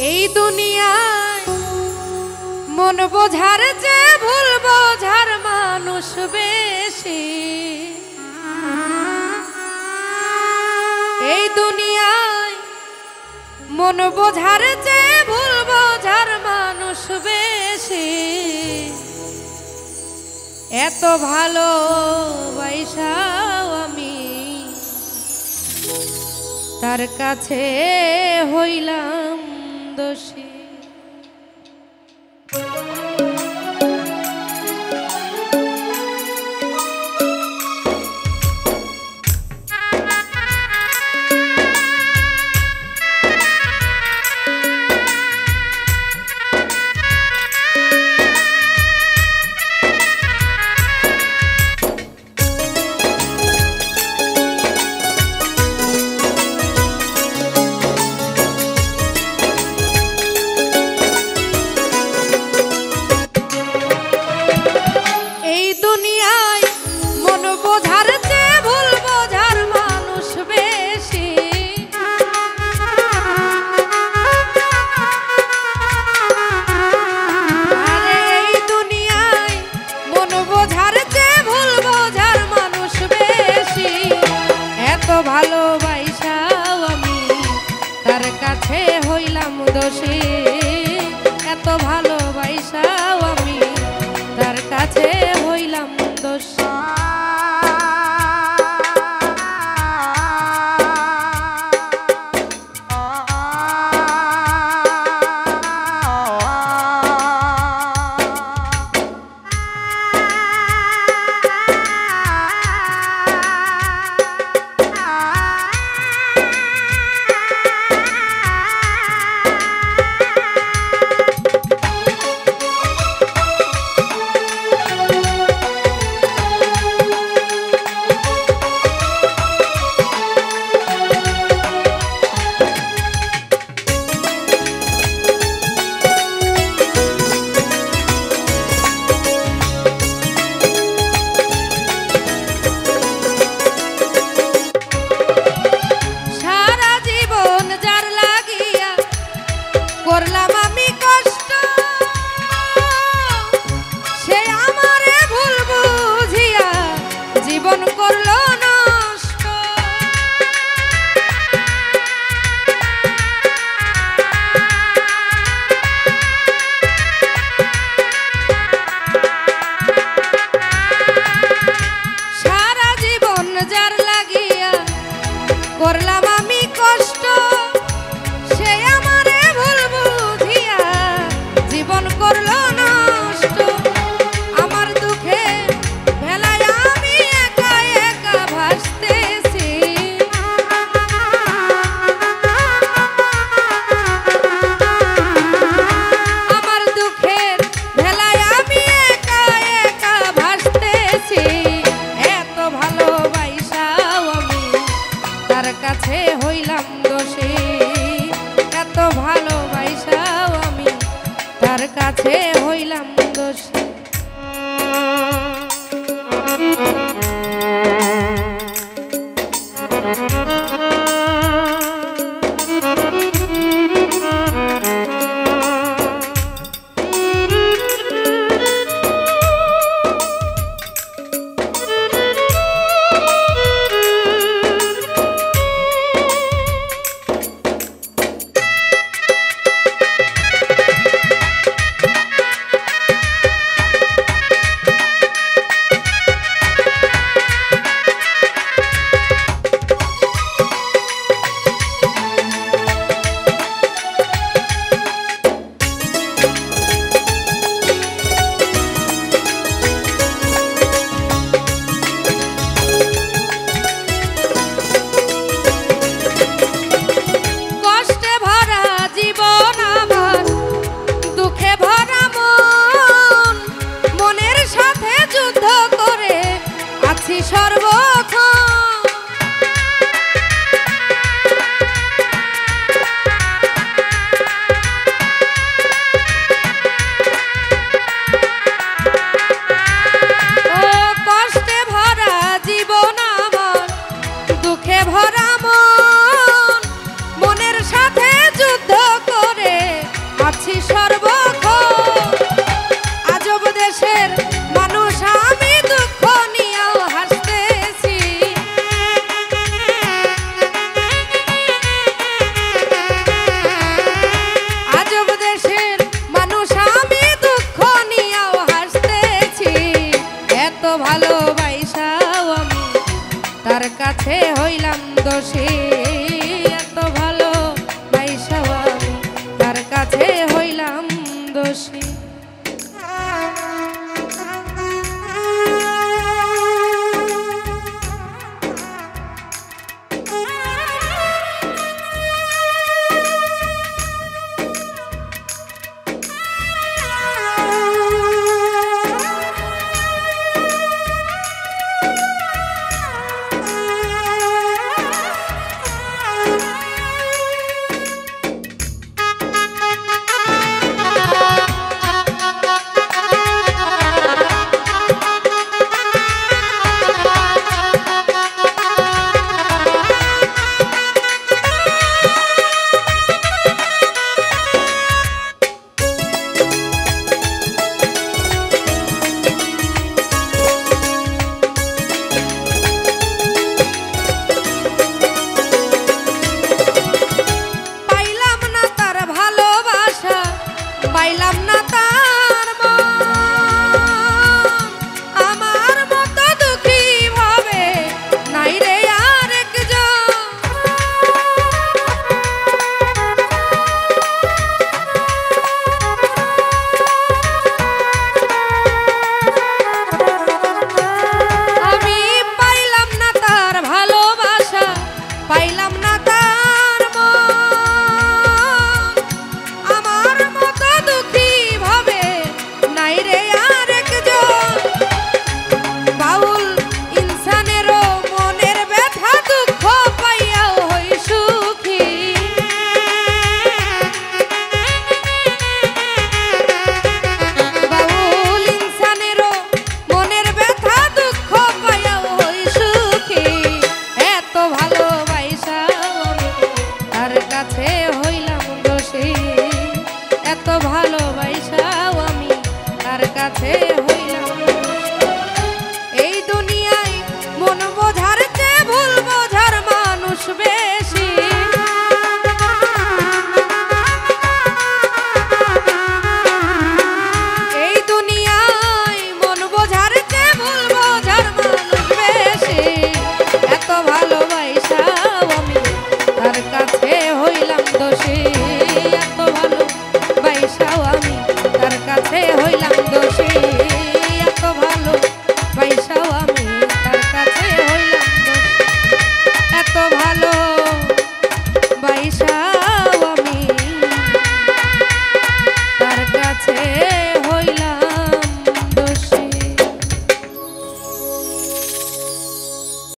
এই দুনিয়ায় মন বোঝার যে ভুল বোঝার মানুষ বেশি। এই দুনিয়ায় মন বোঝার যে ভুল বোঝার মানুষ বেশি। এত ভালোবাসাও আমি তার কাছে হইলাম দোষী। দেশের মানুষ আমি দুঃখ নিয়েও হাসতেছি। আজব দেশের মানুষ আমি দুঃখ নিয়েও হাসতেছি। এত ভালোবাসাও আমি তার কাছে হইলাম দোষী। এত ভালোবাসাও আমি তার কাছে হইলাম দোষী। পাইলাম না তার মন, আমার মতো দুঃখী ভাবে নাই রে আরেকজন। আমি পাইলাম না তার ভালোবাসা, পাইলাম না তার মন, আমার মতো দুঃখী ভাবে নাই রে আরেকজন। বাউল ইনসানেরও মনের ব্যথা দুঃখ পাইয়াও হই সুখী। বাউল ইনসানেরও মনের ব্যথা দুঃখ পাইয়াও হই সুখী। এত ভালোবাসাও আমি তার কাছে হইলাম দোষী। এত ভালোবাসাও আমি তার কাছে হইলাম।